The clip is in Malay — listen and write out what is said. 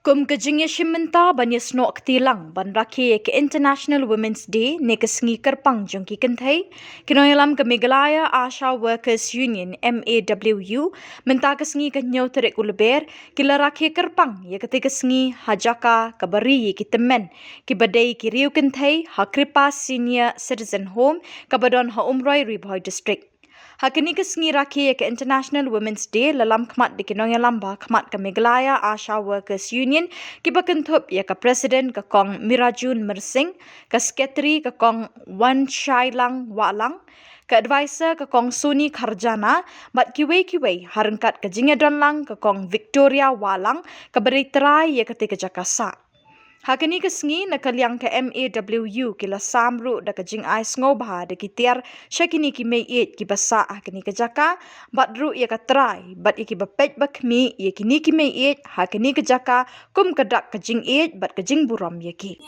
Kum kejingnya shimenta banya snok ketilang ban rakhi ke International Women's Day ne kesngi kerpang jongki kentai kinoyalam ke Meghalaya Asha Workers Union MAWU menta kesngi ke nyau terik ulber kila rakhi kerpang ya ketika kesngi hajaka kabari ye kitemen ki badai ki riu kentai hakripa Senior Citizen Home kabadon ha umroi Riboy District. Hakini kesngi rakhi ke International Women's Day lalam khmat di kinong lamba khmat ke Meghalaya Asha Workers Union ki bakentup ya ke Presiden ke kong Mirajun Mersing, ke Sekretari ke kong Wan Shailang Walang, ke Advisor ke kong Suni Kharjana, bat kiwei harengkat ke Jingedonlang ke kong Victoria Walang, ke beri terai ya ketika Jakasa. Hakini kesngi na kaliang ke MAWU kila samru da ke jing ais ngobha da kitiar syakini ki mei it ki basa hakini ke jaka batru ya ka try bat iki bapet bakmi ya kini ki mei it hakini ke jaka kum kedak ke jing it bat ke jing buram ya ki.